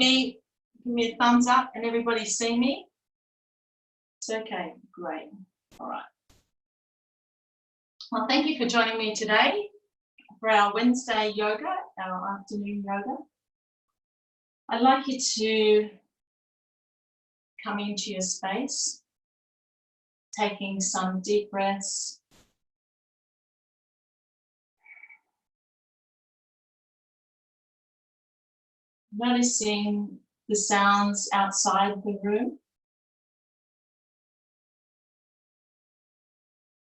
me? Give me a thumbs up and everybody see me? It's okay, great. All right. Well, thank you for joining me today for our Wednesday yoga, our afternoon yoga. I'd like you to come into your space, taking some deep breaths. Noticing the sounds outside the room.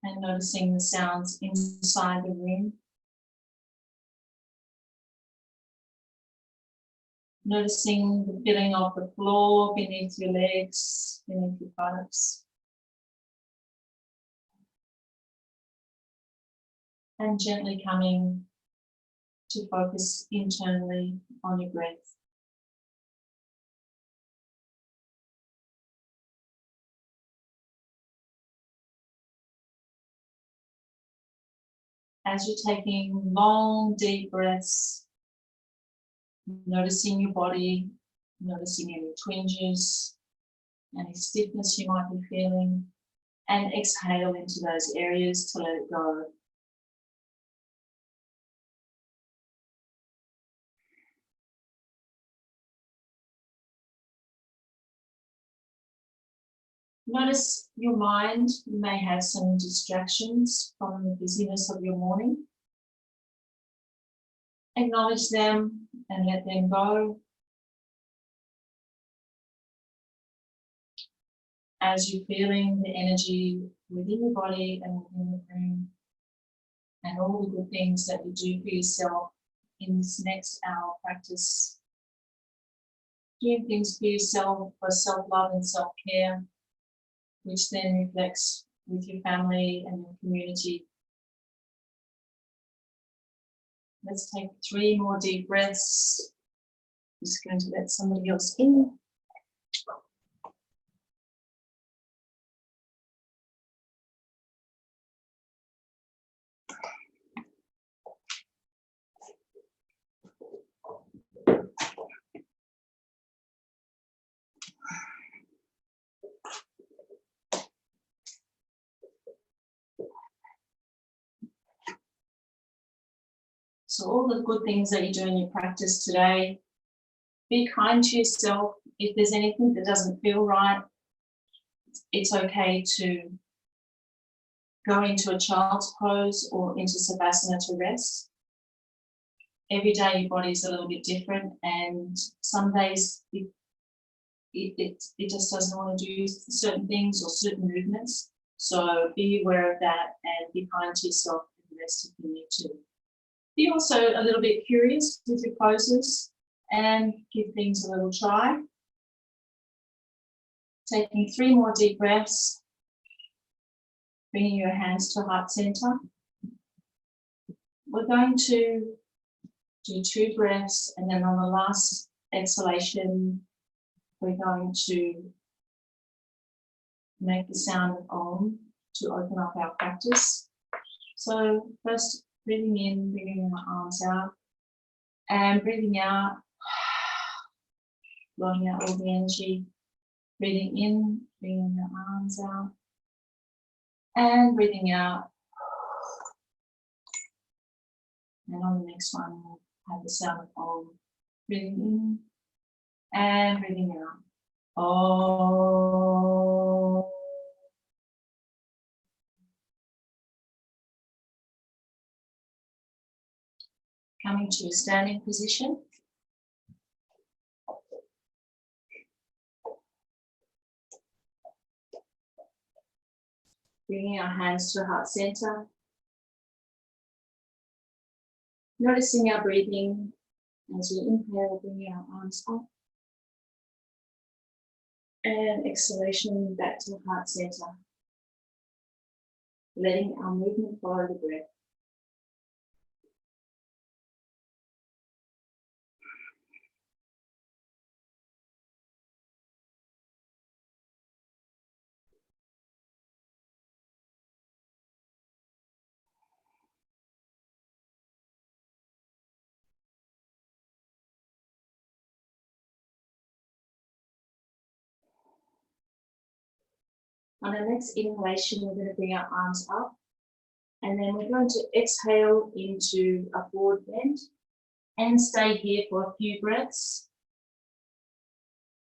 And noticing the sounds inside the room. Noticing the feeling of the floor beneath your legs, beneath your buttocks. And gently coming to focus internally on your breath. As you're taking long, deep breaths, noticing your body, noticing any twinges, any stiffness you might be feeling, and exhale into those areas to let it go. Notice your mind. You may have some distractions from the busyness of your morning. Acknowledge them and let them go. As you're feeling the energy within your body and within the room, and all the good things that you do for yourself in this next hour practice. Doing things for yourself, for self-love and self-care, which then reflects with your family and your community. Let's take 3 more deep breaths. Just going to let somebody else in. So all the good things that you do in your practice today, be kind to yourself. If there's anything that doesn't feel right, it's okay to go into a child's pose or into Savasana to rest. Every day your body is a little bit different, and some days it just doesn't want to do certain things or certain movements. So be aware of that and be kind to yourself and rest if you need to. Be also a little bit curious with your poses and give things a little try. Taking 3 more deep breaths, bringing your hands to heart center. We're going to do 2 breaths, and then on the last exhalation, we're going to make the sound of Om to open up our practice. So first, breathing in, bringing our arms out, and breathing out, blowing out all the energy. Breathing in, bringing your arms out, and breathing out. And on the next one, we'll have the sound of Om. Breathing in and breathing out. Om. Coming to a standing position. Bringing our hands to heart center. Noticing our breathing as we inhale, bringing our arms up. And exhalation back to the heart center. Letting our movement follow the breath. On the next inhalation, we're going to bring our arms up, and then we're going to exhale into a forward bend and stay here for a few breaths,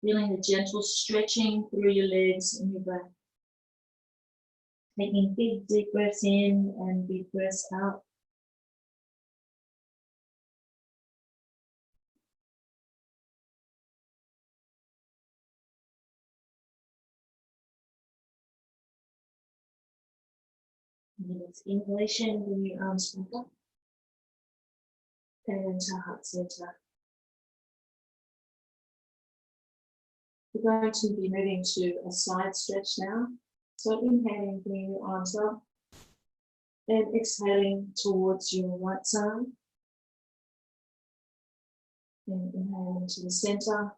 feeling the gentle stretching through your legs and your breath. Taking big deep breaths in and big breaths out. And the next inhalation, bring your arms back up and into heart center. We're going to be moving to a side stretch now. So inhaling, bring your arms up, and exhaling towards your right side. And inhaling to the center,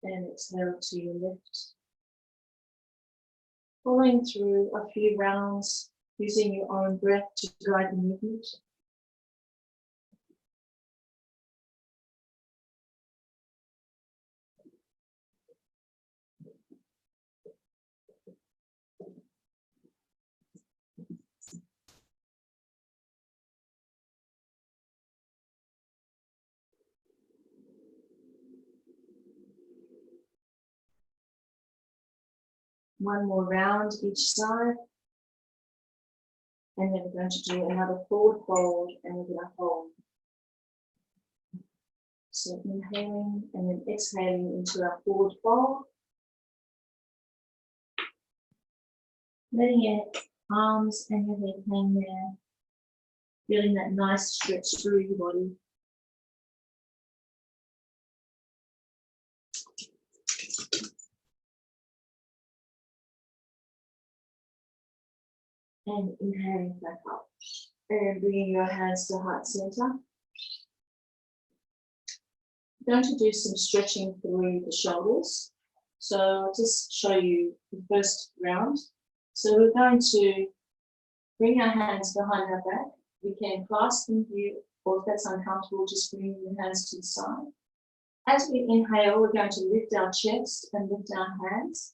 and exhale to your left. Following through a few rounds, using your own breath to guide the movement. One more round each side. And then we're going to do another forward fold, and we're going to hold. So inhaling and then exhaling into our forward fold. Letting your arms and your head hang there. Feeling that nice stretch through your body. And inhaling back up. And bringing your hands to heart center. I'm going to do some stretching through the shoulders. So I'll just show you the first round. So we're going to bring our hands behind our back. We can clasp them here, or if that's uncomfortable, just bring your hands to the side. As we inhale, we're going to lift our chest and lift our hands.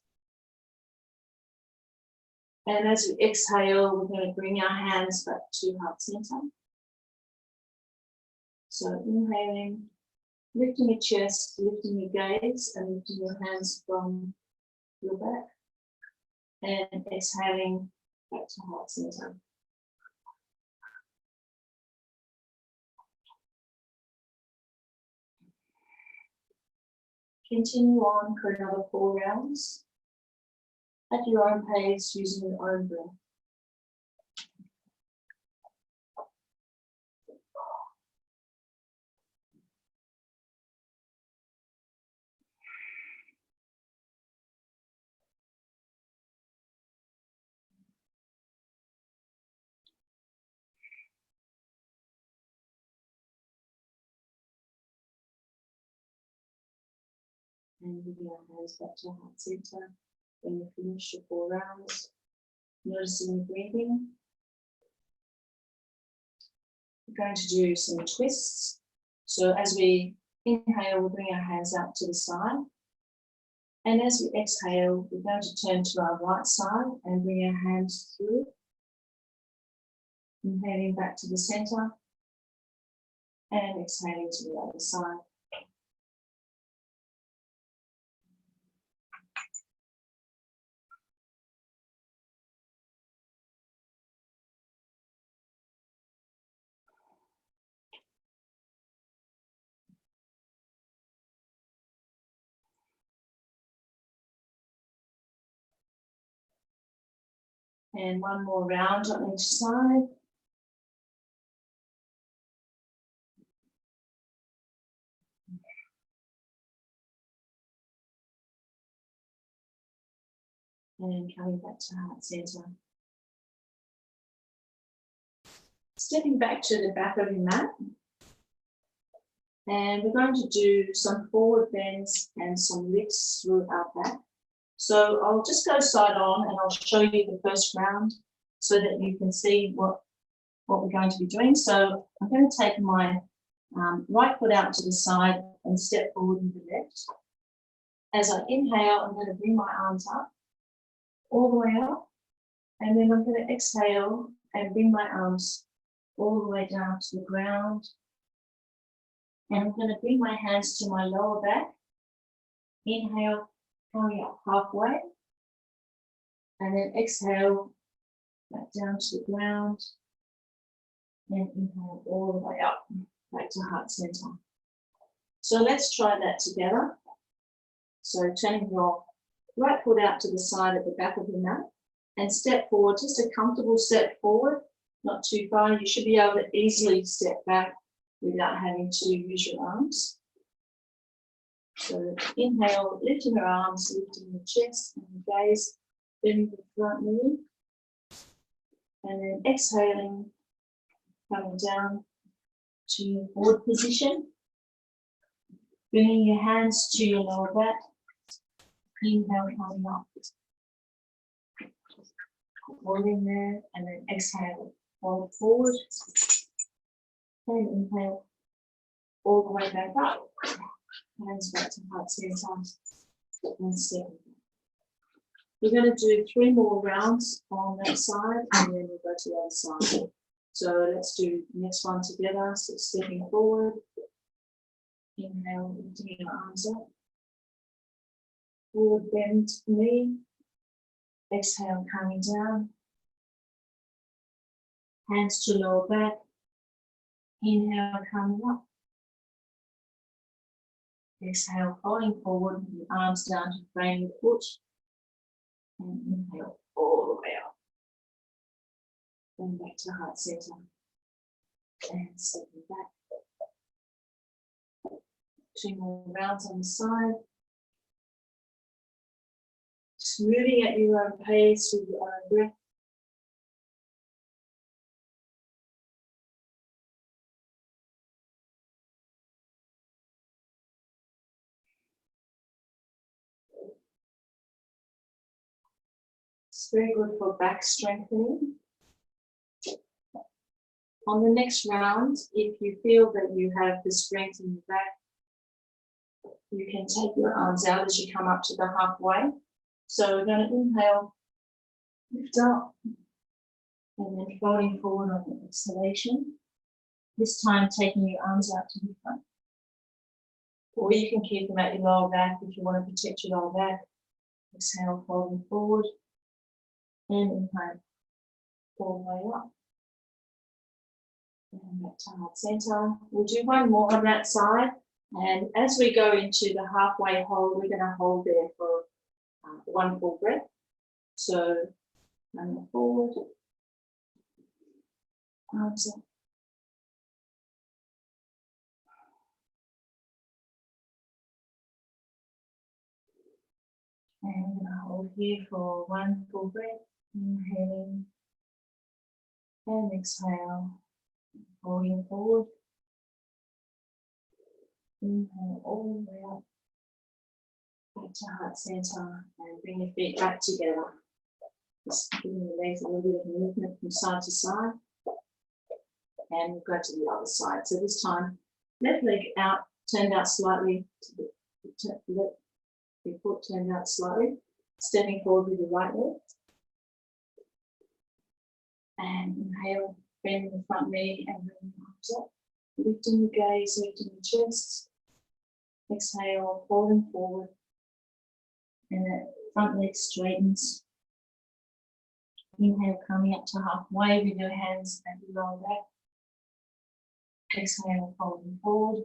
And as we exhale, we're going to bring our hands back to heart center. So inhaling, lifting your chest, lifting your gaze, and lifting your hands from your back. And exhaling back to heart center. Continue on for another 4 rounds at your own pace, using your own breath. And moving our hands back to heart center. When you finish your 4 rounds, noticing your breathing. We're going to do some twists. So as we inhale, we'll bring our hands out to the side. And as we exhale, we're going to turn to our right side and bring our hands through. Inhaling back to the center. And exhaling to the other side. And one more round on each side. And coming back to heart center. Stepping back to the back of your mat. And we're going to do some forward bends and some lifts through our back. So I'll just go side on and I'll show you the first round so that you can see what we're going to be doing. So I'm going to take my right foot out to the side and step forward with the left. As I inhale, I'm going to bring my arms up. all the way up. And then I'm going to exhale and bring my arms all the way down to the ground. And I'm going to bring my hands to my lower back. Inhale, coming up halfway. And then exhale back down to the ground. And inhale all the way up, back to heart center. So let's try that together. So turning your right foot out to the side at the back of your mat and step forward, just a comfortable step forward, not too far. You should be able to easily step back without having to use your arms. So inhale, lifting your arms, lifting your chest and your gaze, bending the front knee. And then exhaling, coming down to your forward position. Bringing your hands to your lower back. Inhale, coming up. Holding there, and then exhale, fold forward. And inhale, all the way back up. Hands back to heart center. And step. We're going to do 3 more rounds on that side, and then we'll go to the other side. So let's do the next one together. So stepping forward. Inhale, lifting your arms up. Forward bend knee. Exhale, coming down. Hands to lower back. Inhale, coming up. Exhale, folding forward, with the arms down to frame the foot. And inhale all the way up. Then back to heart center. And stepping back. 2 more rounds on the side. Just moving at your own pace with your own breath. It's very good for back strengthening. On the next round, if you feel that you have the strength in your back, you can take your arms out as you come up to the halfway. So we're going to inhale, lift up, and then folding forward on the exhalation. This time taking your arms out to the front. Or you can keep them at your lower back if you want to protect your lower back. Exhale, folding forward. And inhale, all the way up. And back to heart center. We'll do 1 more on that side. And as we go into the halfway hold, we're going to hold there for 1 full breath. So, coming forward. Arms up. And we're going to hold here for 1 full breath. Inhaling. And exhale. Holding forward. Inhale all the way up. Back to heart center. And bring your feet back together. Just giving the legs a little bit of movement from side to side. And we'll go to the other side. So this time, left leg out, turned out slightly to the left. Your foot turned out slightly. Stepping forward with your right leg. And inhale, bending the front knee and bringing the arms up. Lifting the gaze, lifting the chest. Exhale, folding forward. And the front leg straightens. Inhale, coming up to halfway with your hands at your lower back. Exhale, folding forward.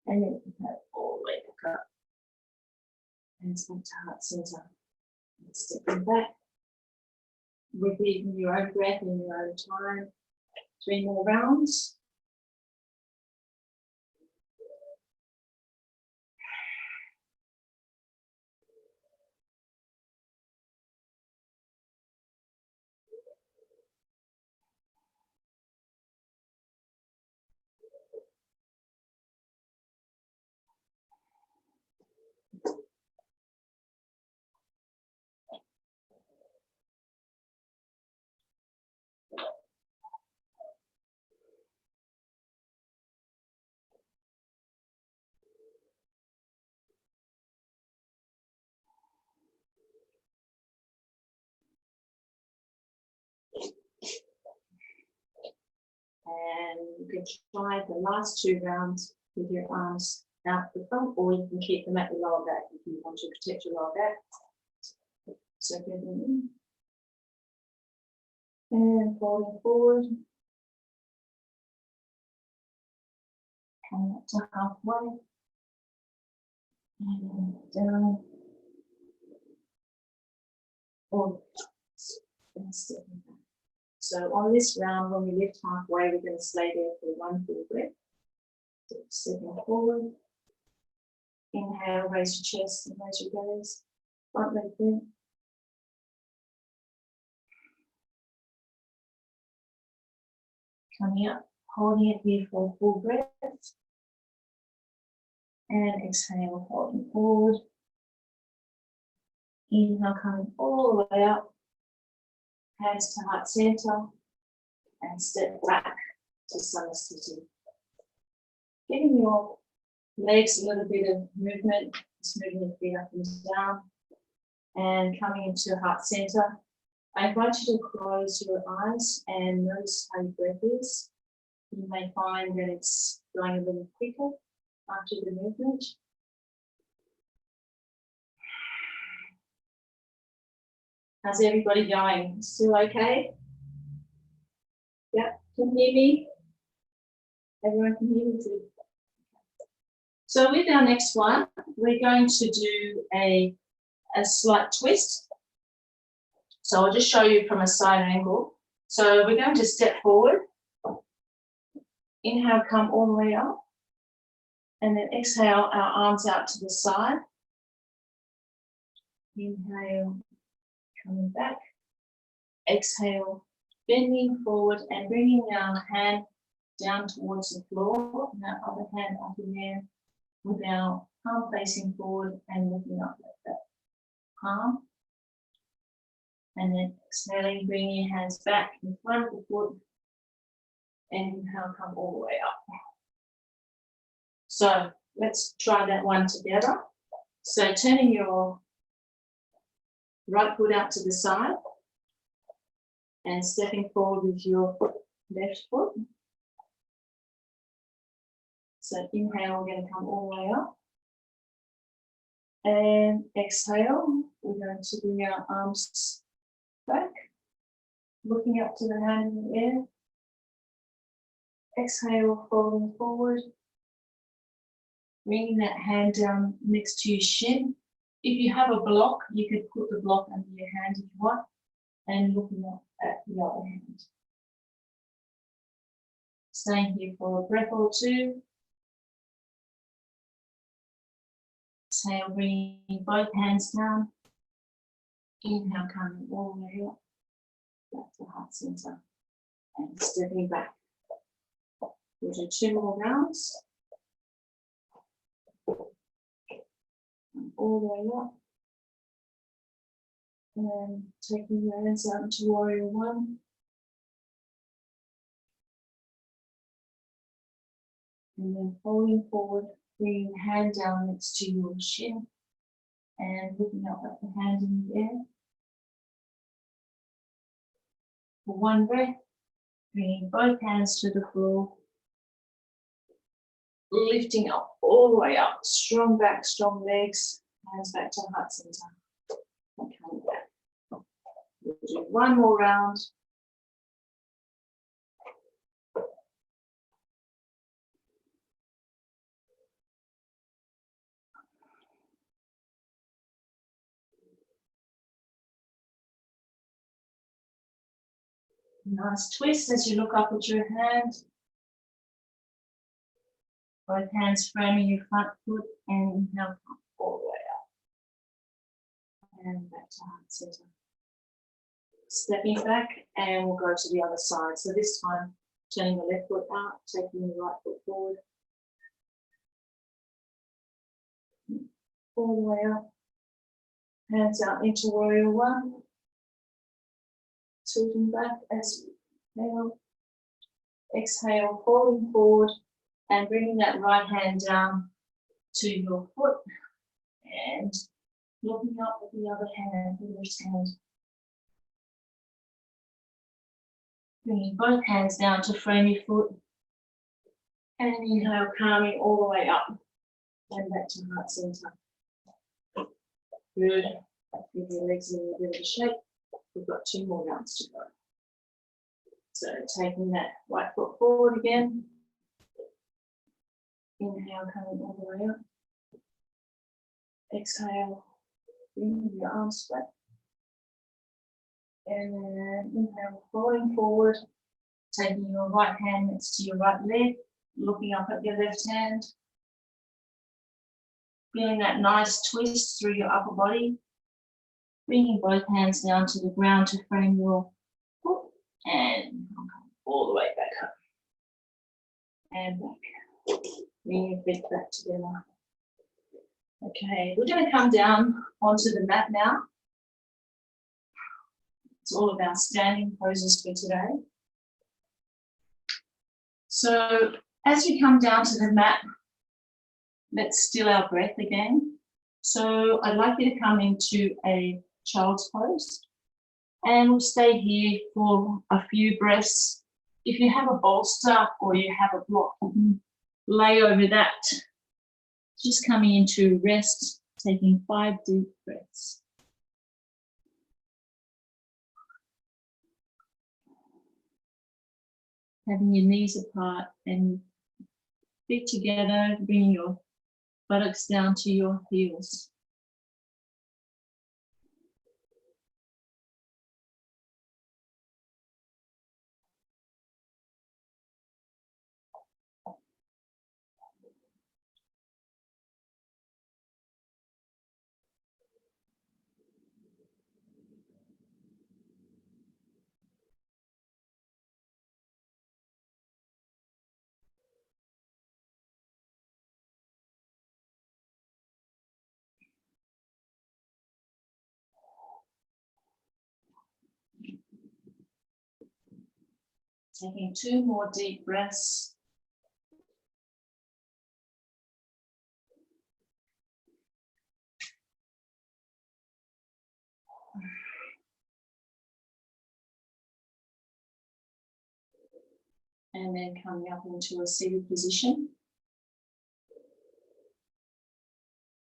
And then inhale all the way back up. Hands back to heart center. And stepping back. Repeating your own breath in your own time. 3 more rounds. you can try the last 2 rounds with your arms out the front, or you can keep them at the lower back if you want to protect your lower back. So breathing in and folding forward, coming up to halfway, and down, or and stepping back. So on this round, when we lift halfway, we're going to stay there for 1 full breath. So stepping forward, inhale, raise your chest and raise your gaze, front leg bent. Coming up, holding it here for a full breath. And exhale, holding forward. Inhale, coming all the way up. Hands to heart center. And step back to Samasthiti. Giving your legs a little bit of movement. Just moving your feet up and down. And coming into heart center. I invite you to close your eyes and notice how your breath is. You may find that it's going a little quicker after the movement. How's everybody going? Still okay? Yeah, can you hear me? Everyone can hear me too. So with our next one, we're going to do a slight twist. So I'll just show you from a side angle. So we're going to step forward. Inhale, come all the way up. And then exhale, our arms out to the side. Inhale, coming back. Exhale, bending forward and bringing our hand down towards the floor. And our other hand up in there with our palm facing forward and looking up like that. Palm. And then exhaling, bringing your hands back in front of the foot. And inhale, come all the way up. So let's try that one together. So turning your right foot out to the side and stepping forward with your left foot. So inhale, we're going to come all the way up. And exhale, we're going to bring our arms back, looking up to the hand in the air. Exhale, folding forward. Bringing that hand down next to your shin. If you have a block, you could put the block under your hand if you want, and looking up at the other hand. Staying here for a breath or two. Exhale, bringing both hands down. Inhale, coming all the way up, back to heart center, and stepping back. We'll do 2 more rounds. And all the way up. And taking your hands out into warrior 1. And then folding forward, bringing the hand down next to your shin. And looking up at the hand in the air. For 1 breath, bringing both hands to the floor. Lifting up all the way up, strong back, strong legs, hands back to heart center. And coming back. We'll do 1 more round. Nice twist as you look up at your hand. Both hands framing your front foot and inhale all the way up. And back to heart center. Stepping back and we'll go to the other side. So this time, turning the left foot out, taking the right foot forward. All the way up. Hands out into warrior 1. Tilting back as you inhale. Exhale, folding forward and bringing that right hand down to your foot and looking up with the other hand, the left hand. Bringing both hands down to frame your foot And inhale, calming all the way up and back to heart center. Good. Give your legs a little bit of a shake. We've got 2 more rounds to go. So taking that right foot forward again. Inhale, coming all the way up. Exhale, bring your arms flat. And then inhale, rolling forward. Taking your right hand next to your right leg. Looking up at your left hand. Feeling that nice twist through your upper body. Bringing both hands down to the ground to frame your foot. And all the way back up. And back. Bring your feet back together. Okay, we're going to come down onto the mat now. It's all of our standing poses for today. So as we come down to the mat, let's still our breath again. So I'd like you to come into a child's pose and we'll stay here for a few breaths. If you have a bolster or you have a block, you can lay over that. Just coming into rest, taking 5 deep breaths. Having your knees apart and feet together, bringing your buttocks down to your heels. Taking 2 more deep breaths. And then coming up into a seated position.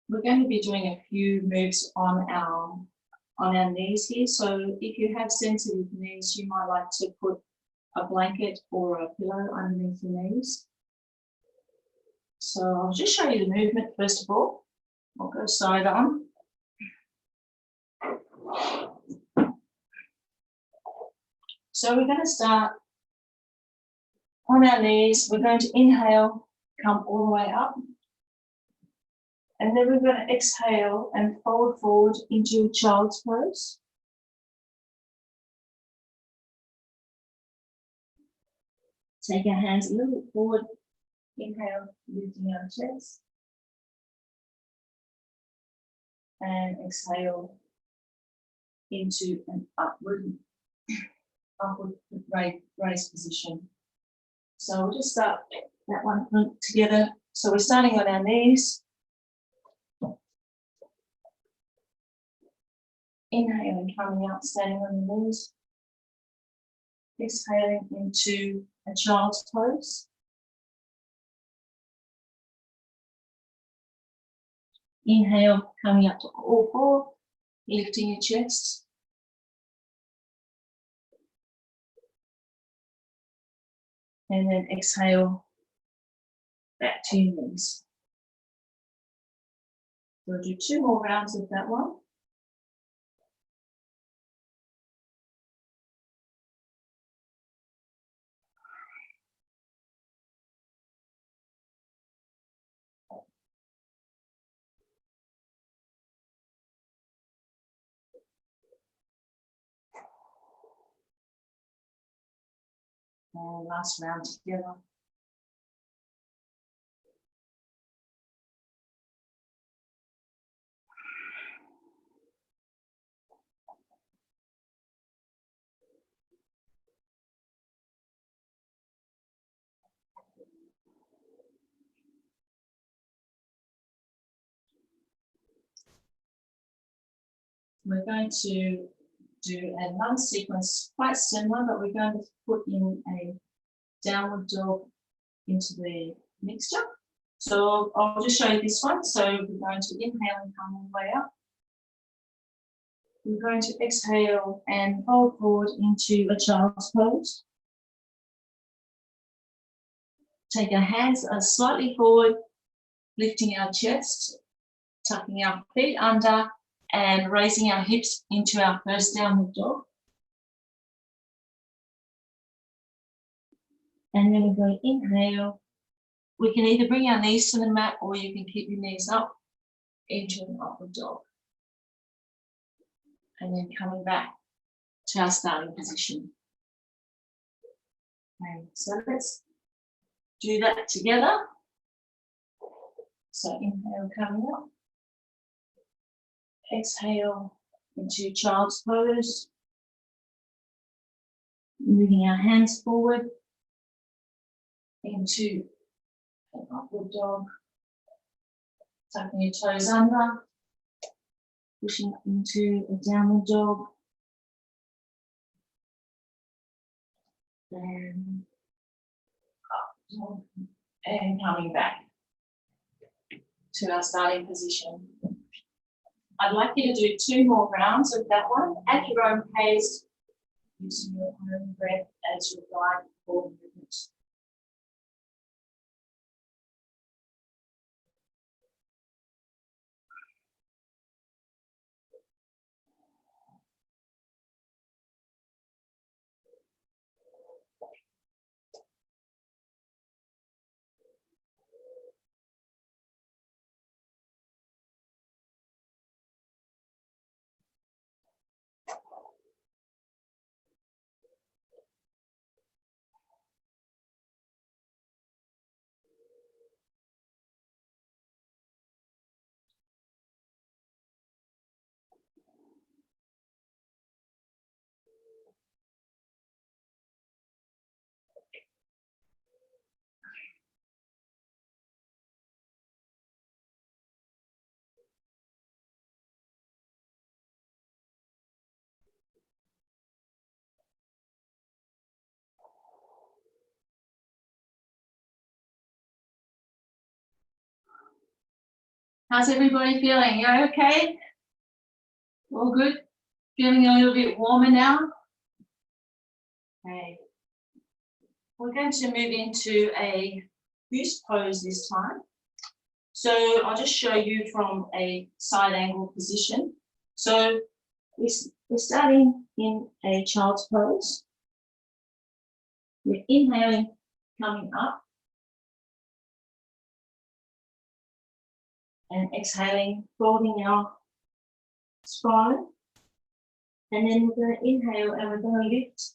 We're going to be doing a few moves on our knees here. So if you have sensitive knees, you might like to put a blanket or a pillow underneath your knees. So I'll just show you the movement first of all. I'll go side on. So we're going to start on our knees. We're going to inhale, come all the way up. And then we're going to exhale and fold forward into a child's pose. Take our hands a little bit forward. Inhale, lifting our chest. And exhale into an upward raised position. So we'll just start that one together. So we're starting on our knees. Inhaling, coming up, standing on the knees. Exhaling into a child's pose. Inhale, coming up to all 4, lifting your chest. And then exhale back to your knees. We'll do 2 more rounds of that one. And last round together. We're going to do another sequence quite similar, but we're going to put in a downward dog into the mixture. So I'll just show you this one. So we're going to inhale and come all the way up. We're going to exhale and fold forward into a child's pose. Take our hands slightly forward, lifting our chest, tucking our feet under, and raising our hips into our first downward dog. And then we're going to inhale. We can either bring our knees to the mat or you can keep your knees up into an upward dog. And then coming back to our starting position. Okay, so let's do that together. So inhale, coming up. Exhale into child's pose. Moving our hands forward into an upward dog. Tucking your toes under. Pushing into a downward dog. And up dog. And coming back to our starting position. I'd like you to do 2 more rounds of that one at your own pace, using your own breath as your guide for the movement. How's everybody feeling? You okay? All good? Feeling a little bit warmer now? Okay. We're going to move into a goose pose this time. So I'll just show you from a side angle position. So we're starting in a child's pose. We're inhaling, coming up. And exhaling, folding our spine. And then we're going to inhale and we're going to lift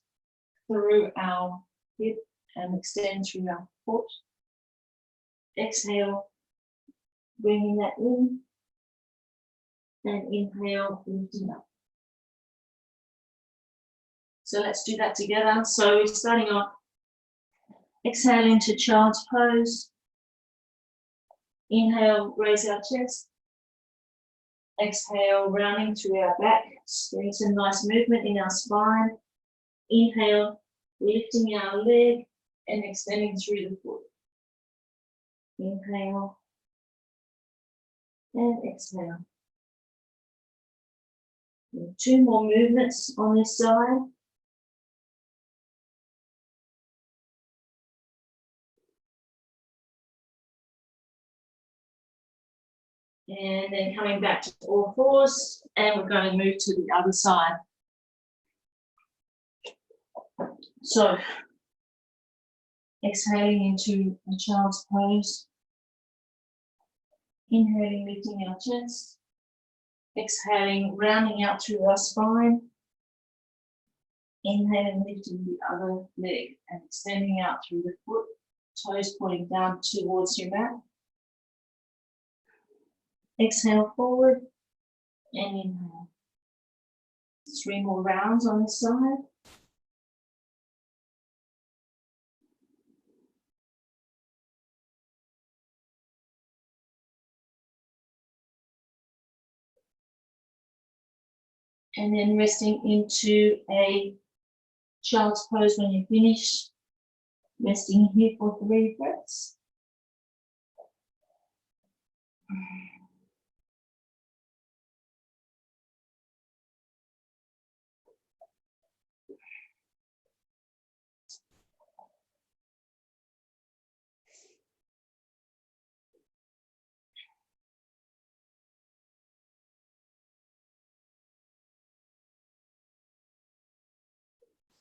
through our hip and extend through our foot. Exhale, bringing that in. And inhale, lifting up. So let's do that together. So we're starting off, exhale into child's pose. Inhale, raise our chest. Exhale, rounding through our back, doing some nice movement in our spine. Inhale, lifting our leg and extending through the foot. Inhale and exhale. And 2 more movements on this side. And then coming back to all fours, and we're going to move to the other side. So, exhaling into a child's pose. Inhaling, lifting our chest. Exhaling, rounding out through our spine. Inhaling, lifting the other leg and extending out through the foot, toes pointing down towards your mat. Exhale forward and inhale. 3 more rounds on this side. And then resting into a child's pose when you finish. Resting here for 3 breaths.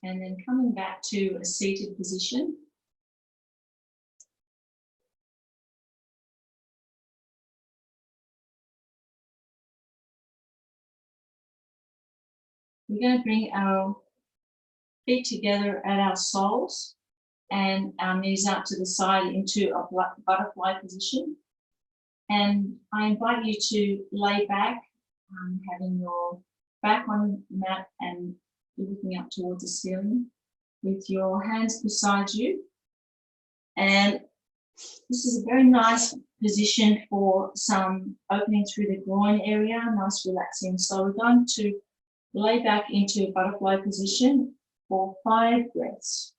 And then coming back to a seated position. We're going to bring our feet together at our soles and our knees out to the side into a butterfly position. And I invite you to lay back, having your back on the mat and looking up towards the ceiling with your hands beside you. And this is a very nice position for some opening through the groin area, nice relaxing. So we're going to lay back into a butterfly position for 5 breaths.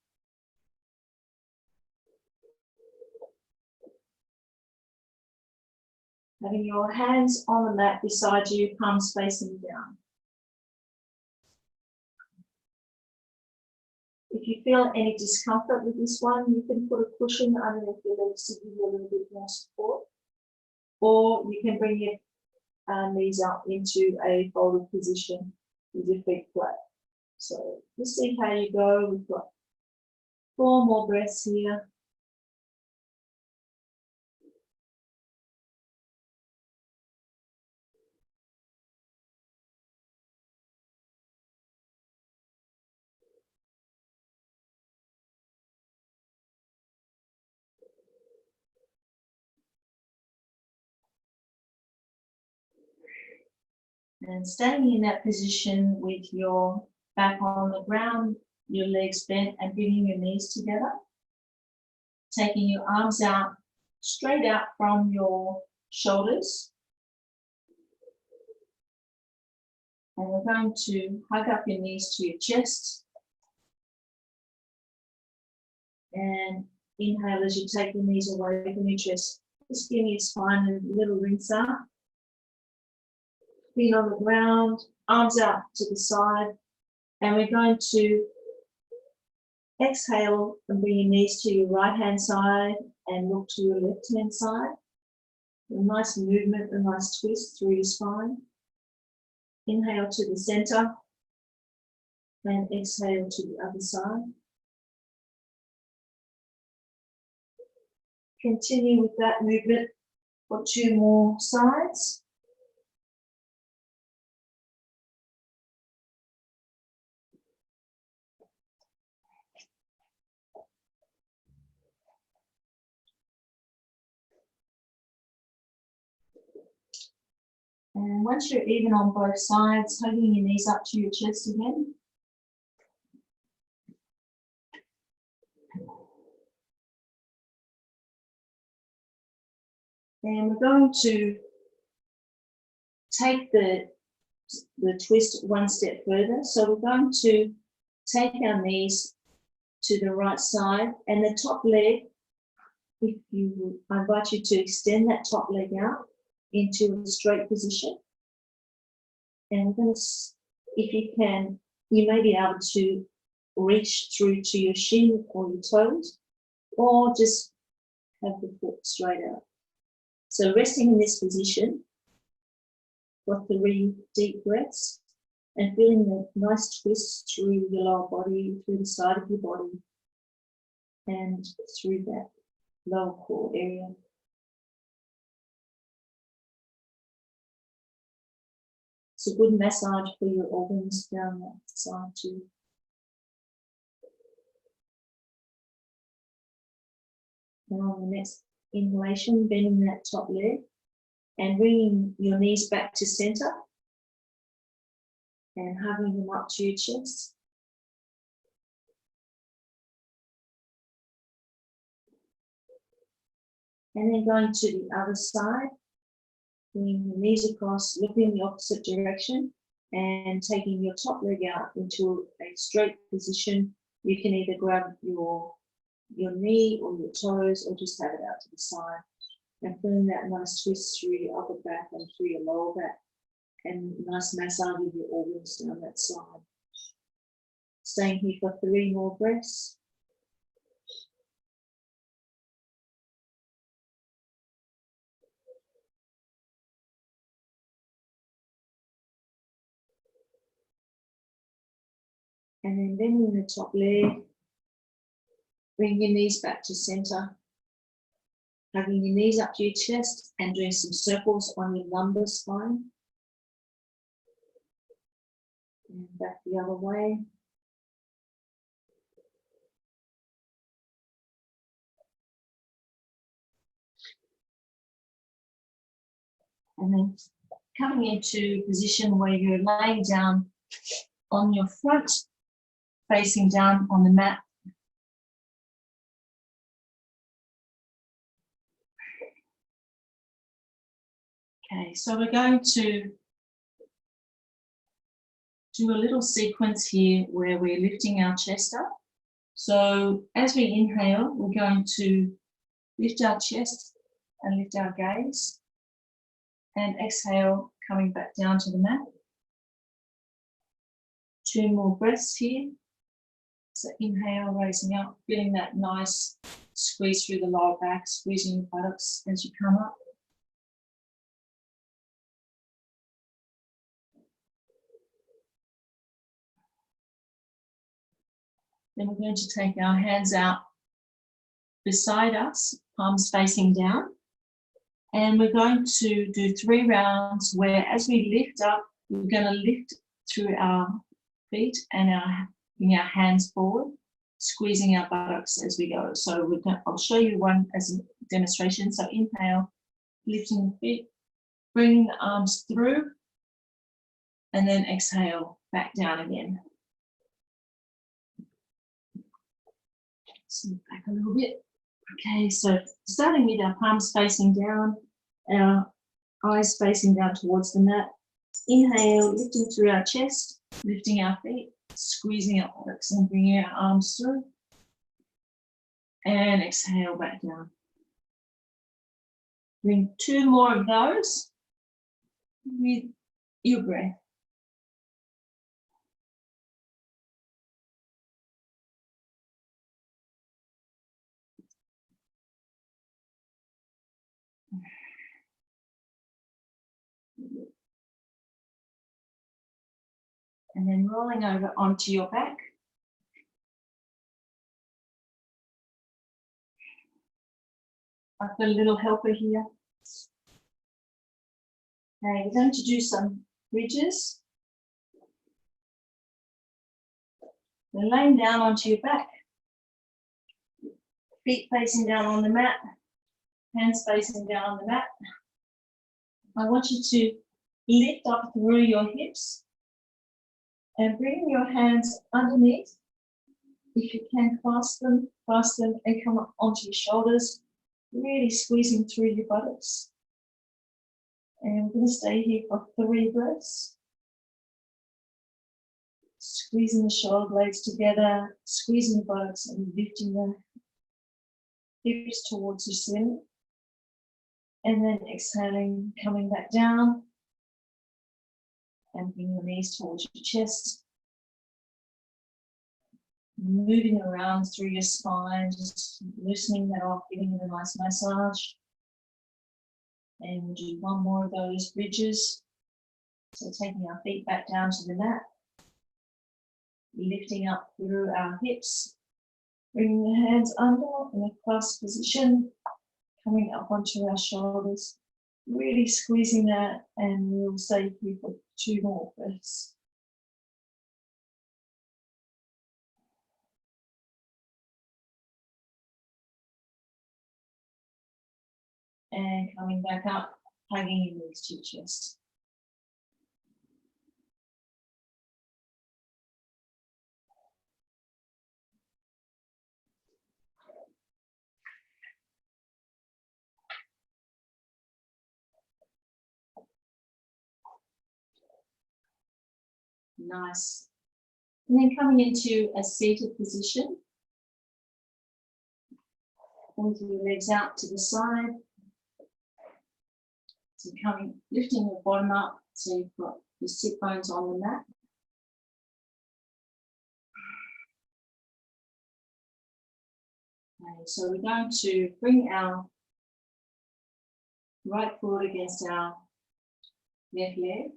Having your hands on the mat beside you, palms facing down. If you feel any discomfort with this one, you can put a cushion underneath your legs to give you a little bit more support. Or you can bring your knees up into a folded position with your feet flat. So just see how you go. We've got 4 more breaths here. And staying in that position with your back on the ground, your legs bent and bringing your knees together. Taking your arms out, straight out from your shoulders. And we're going to hug up your knees to your chest. And inhale as you take your knees away from your chest. Just give your spine a little rinse out. Feet on the ground, arms out to the side. And we're going to exhale and bring your knees to your right hand side and look to your left hand side. A nice movement, a nice twist through your spine. Inhale to the center and exhale to the other side. Continue with that movement for 2 more sides. And once you're even on both sides, hugging your knees up to your chest again. And we're going to take the twist one step further. So we're going to take our knees to the right side and the top leg, I invite you to extend that top leg out into a straight position. And we're going to, if you can, you may be able to reach through to your shin or your toes, or just have the foot straight out. So resting in this position for 3 deep breaths and feeling the nice twist through your lower body, through the side of your body, and through that lower core area. It's a good massage for your organs down that side too. Now on the next inhalation, bending that top leg and bringing your knees back to center and hugging them up to your chest. And then going to the other side, bringing the knees across, looking in the opposite direction and taking your top leg out into a straight position. You can either grab your knee or your toes or just have it out to the side And feeling that nice twist through your upper back and through your lower back. And nice massage of your organs down that side. Staying here for 3 more breaths. And then bending the top leg. Bring your knees back to center. Hugging your knees up to your chest and doing some circles on your lumbar spine. And back the other way. And then coming into a position where you're laying down on your front, facing down on the mat. Okay, so we're going to do a little sequence here where we're lifting our chest up. So as we inhale, we're going to lift our chest and lift our gaze. And exhale, coming back down to the mat. 2 more breaths here. So inhale, raising up, feeling that nice squeeze through the lower back, squeezing your buttocks as you come up. Then we're going to take our hands out beside us, palms facing down. And we're going to do 3 rounds where as we lift up, we're going to lift through our feet and bring our hands forward, squeezing our buttocks as we go. So I'll show you one as a demonstration. So inhale, lifting the feet, bringing the arms through, and then exhale, back down again. So back a little bit. Okay, so starting with our palms facing down, our eyes facing down towards the mat. Inhale, lifting through our chest, lifting our feet, squeezing our buttocks and bringing our arms through. And exhale, back down. Bring 2 more of those with your breath. And then rolling over onto your back. I've got a little helper here. Okay, we're going to do some bridges. We're laying down onto your back. Feet facing down on the mat. Hands facing down on the mat. I want you to lift up through your hips and bring your hands underneath. If you can, clasp them and come up onto your shoulders, really squeezing through your buttocks. And we're going to stay here for 3 breaths. Squeezing the shoulder blades together, squeezing the buttocks and lifting the hips towards your ceiling. And then exhaling, coming back down. And bring your knees towards your chest. Moving around through your spine, just loosening that off, giving it a nice massage. And we'll do 1 more of those bridges. So taking our feet back down to the mat. Lifting up through our hips. Bringing the hands under in a clasp position. Coming up onto our shoulders. Really squeezing that, and we'll stay here for 2 more breaths. And coming back up, hugging your knees to your chest. Nice. And then coming into a seated position. With your legs out to the side. So lifting your bottom up, so you've got your sit bones on the mat. Okay, so we're going to bring our right foot against our left leg.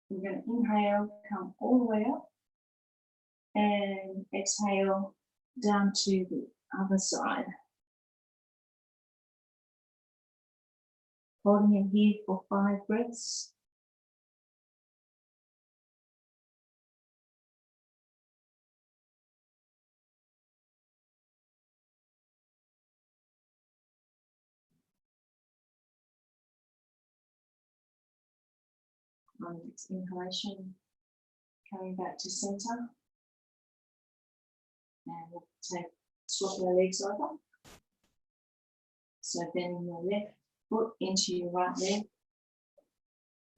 We're going to inhale, come all the way up, and exhale down to the other side. Holding it here for 5 breaths. On its inhalation, coming back to center. And we'll swap our legs over. So bending your left foot into your right leg.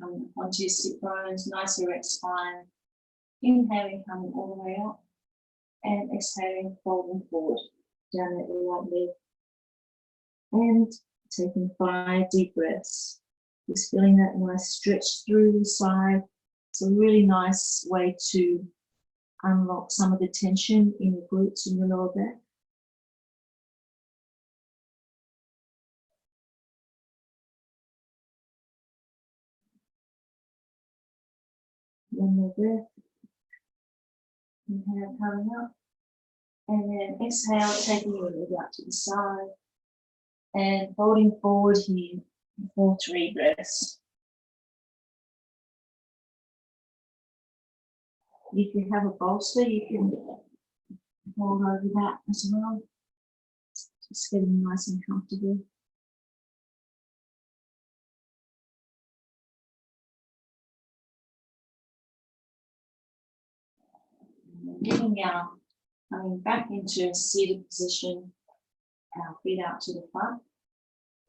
Coming onto your sit bones, nice erect spine. Inhaling, coming all the way up. And exhaling, folding forward down at your right leg. And taking 5 deep breaths. Just feeling that nice stretch through the side. It's a really nice way to unlock some of the tension in your glutes and your lower back. One more breath. Inhale, coming up. And then exhale, taking your leg out to the side. And folding forward here for 3 breaths. If you have a bolster, you can hold over that as well. Just getting nice and comfortable. Getting out, coming back into a seated position, our feet out to the front.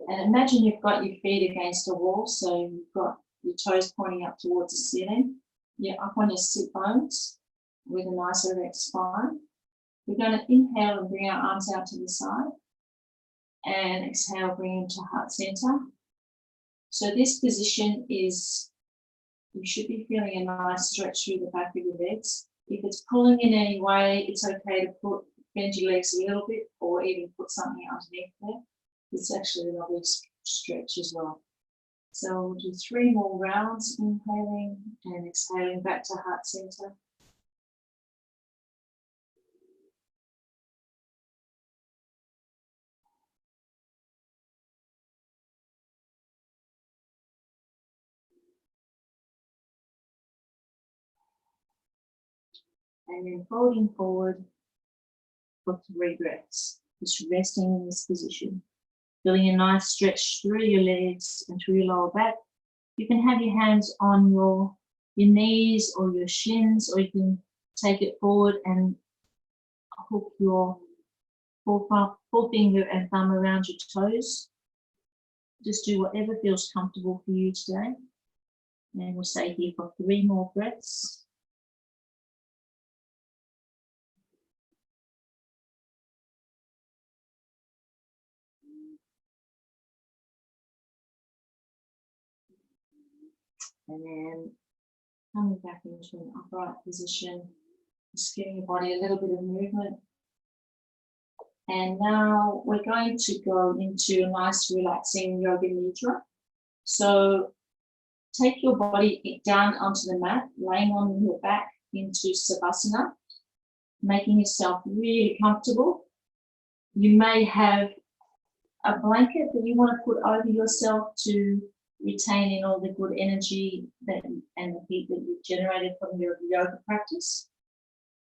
And imagine you've got your feet against a wall, so you've got your toes pointing up towards the ceiling. You're up on your sit bones with a nice erect spine. We're going to inhale and bring our arms out to the side. And exhale, bring them to heart center. So this position is, you should be feeling a nice stretch through the back of your legs. If it's pulling in any way, it's okay to bend your legs a little bit or even put something underneath there. It's actually a lovely stretch as well. So we'll do 3 more rounds, inhaling and exhaling back to heart center. And then folding forward for 3 breaths, just resting in this position. Feeling a nice stretch through your legs and through your lower back. You can have your hands on your knees or your shins, or you can take it forward and hook your forefinger and thumb around your toes. Just do whatever feels comfortable for you today. And we'll stay here for 3 more breaths. And then coming back into an upright position, just giving your body a little bit of movement. And now we're going to go into a nice relaxing yoga nidra. So take your body down onto the mat, laying on your back into savasana, making yourself really comfortable. You may have a blanket that you want to put over yourself to retain in all the good energy and the heat that you've generated from your yoga practice.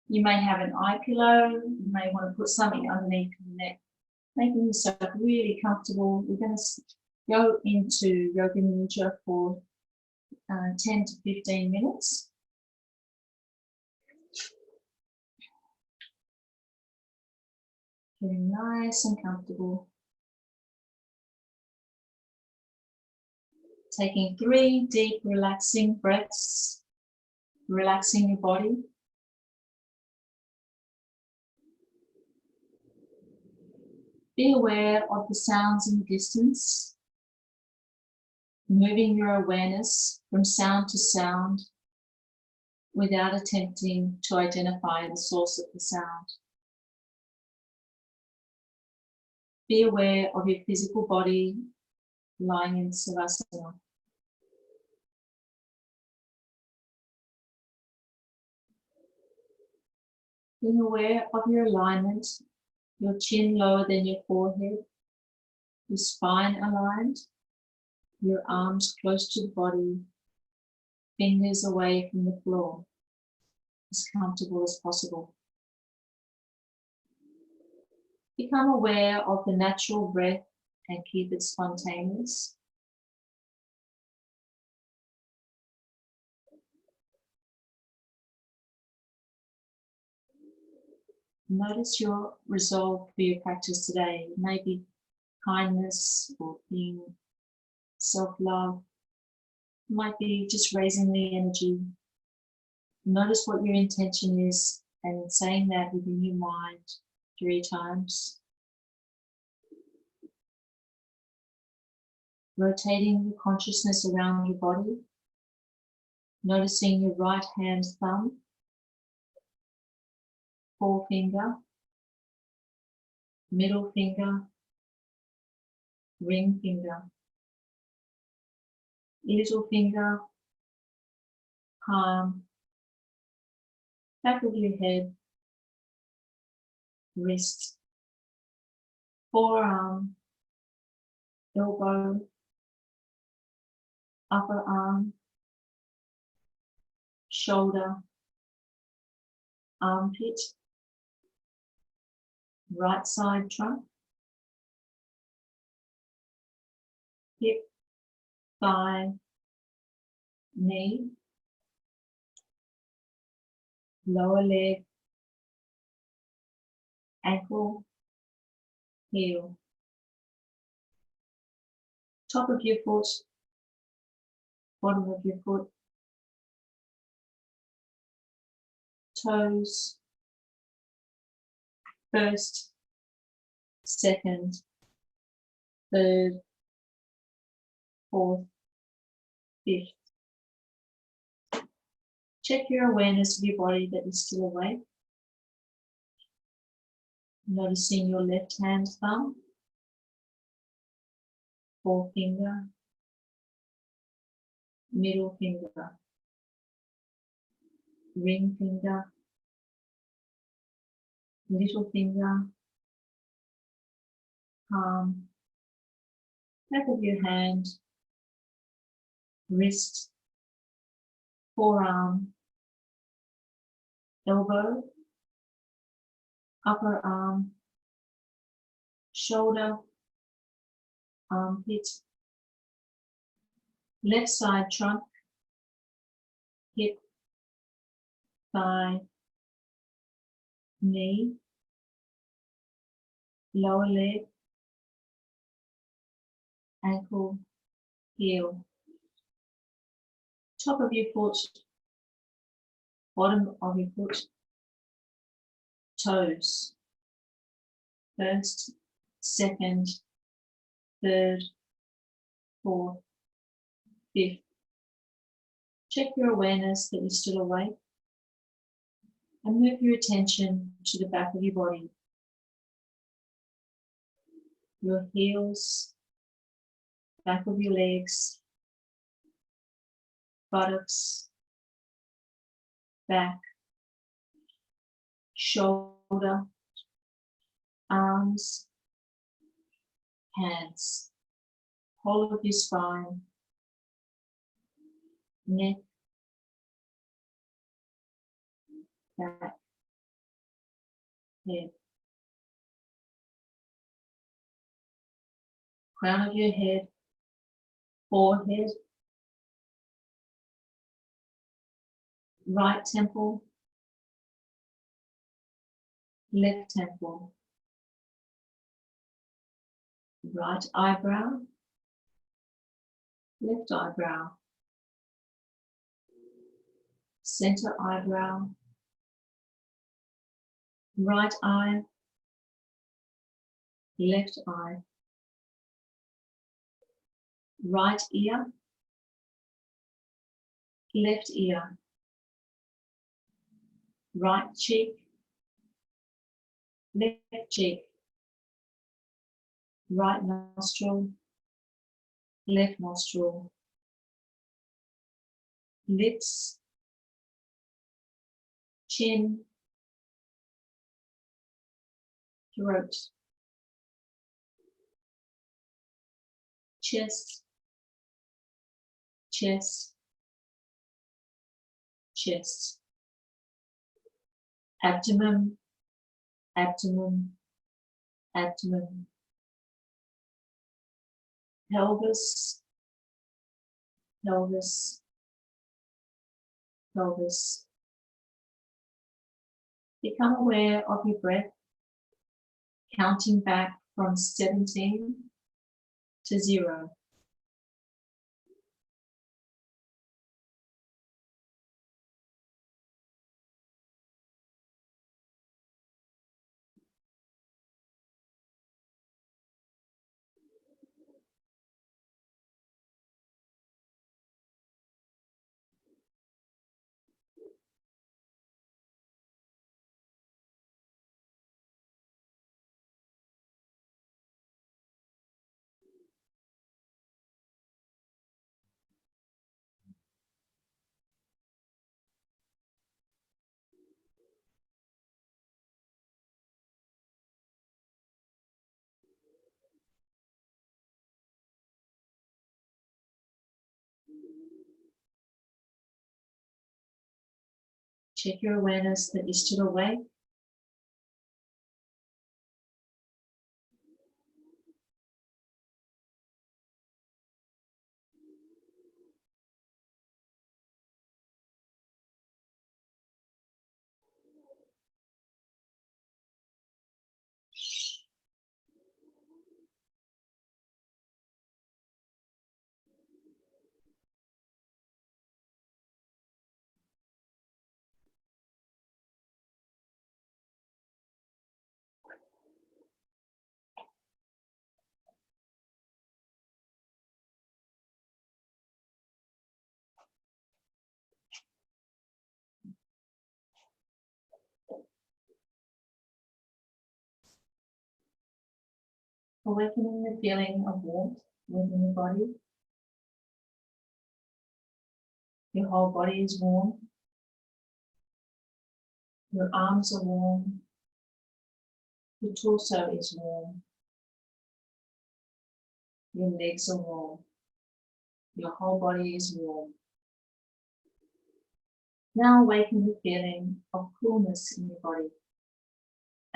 You may have an eye pillow. You may want to put something underneath your neck, making yourself really comfortable. We're going to go into yoga nidra for 10 to 15 minutes. Getting nice and comfortable. Taking 3 deep, relaxing breaths, relaxing your body. Be aware of the sounds in the distance. moving your awareness from sound to sound without attempting to identify the source of the sound. Be aware of your physical body lying in Savasana. Being aware of your alignment, your chin lower than your forehead, your spine aligned, your arms close to the body, fingers away from the floor, as comfortable as possible. Become aware of the natural breath and keep it spontaneous. Notice your resolve for your practice today. It may be kindness or being self-love. It might be just raising the energy. Notice what your intention is and saying that within your mind 3 times. Rotating your consciousness around your body. Noticing your right hand thumb, forefinger, middle finger, ring finger, little finger, palm, back of your head, wrist, forearm, elbow, upper arm, shoulder, armpit, right side trunk, hip, thigh, knee, lower leg, ankle, heel, top of your foot, bottom of your foot, toes, first, second, third, fourth, fifth. Check your awareness of your body that is still awake. Noticing your left hand thumb, forefinger, middle finger, ring finger, little finger, palm, back of your hand, wrist, forearm, elbow, upper arm, shoulder, armpit, left side trunk, hip, thigh, knee, lower leg, ankle, heel, top of your foot, bottom of your foot, toes, first, second, third, fourth, fifth. Check your awareness that you're still awake and move your attention to the back of your body, your heels, back of your legs, buttocks, back, shoulder, arms, hands, whole of your spine, neck, back, head, crown of your head, forehead, right temple, left temple, right eyebrow, left eyebrow, center eyebrow, right eye, left eye, right ear, left ear, right cheek, left cheek, right nostril, left nostril, lips, chin, throat, chest, chest, chest, abdomen, abdomen, abdomen, pelvis, pelvis, pelvis. Become aware of your breath, counting back from 17 to 0. Check your awareness that you're still awake. Awakening the feeling of warmth within your body. Your whole body is warm. Your arms are warm. Your torso is warm. Your legs are warm. Your whole body is warm. Now awaken the feeling of coolness in your body.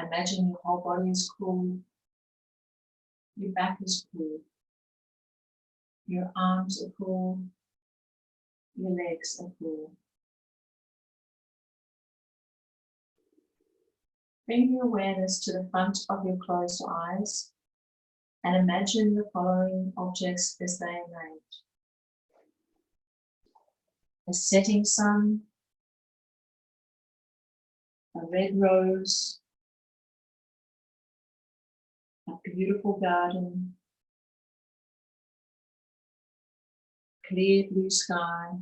Imagine your whole body is cool. Your back is cool. Your arms are cool. Your legs are cool. Bring your awareness to the front of your closed eyes and imagine the following objects as they are named. A setting sun, a red rose, a beautiful garden, clear blue sky,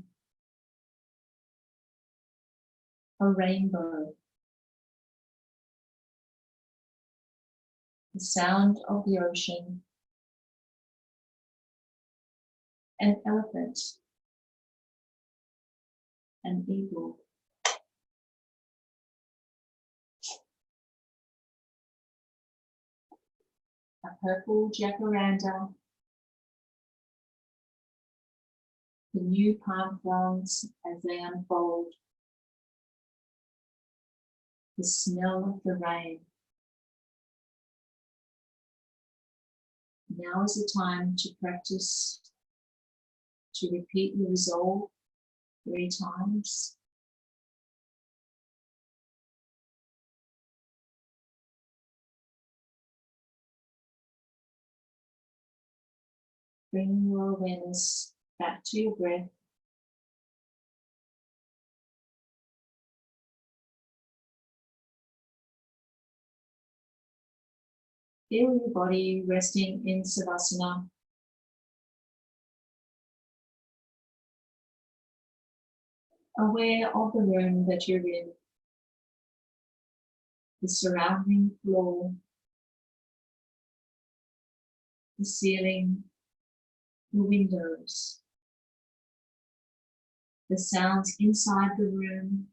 a rainbow, the sound of the ocean, an elephant, an eagle, a purple jacaranda, the new palm fronds as they unfold, the smell of the rain. Now is the time to practice, to repeat your resolve 3 times. Bring your awareness back to your breath. Feel your body resting in Savasana. aware of the room that you're in, the surrounding floor, the ceiling, the windows, the sounds inside the room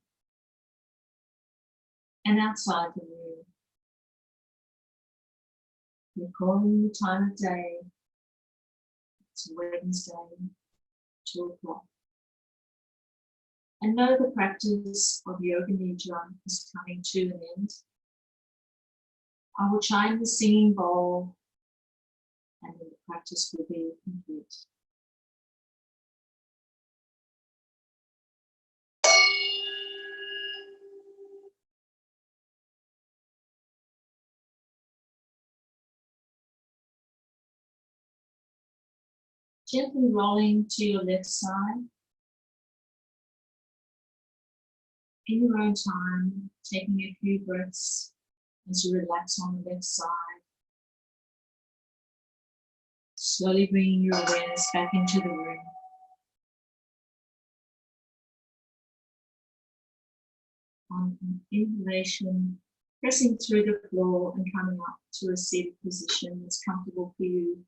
and outside the room. Recalling the time of day, it's Wednesday, 2 o'clock. And know the practice of Yoga Nidra is coming to an end. I will chime the singing bowl and then the practice will be complete. Gently rolling to your left side. In your own time, taking a few breaths as you relax on the left side. Slowly bringing your awareness back into the room. On inhalation, pressing through the floor and coming up to a seated position that's comfortable for you.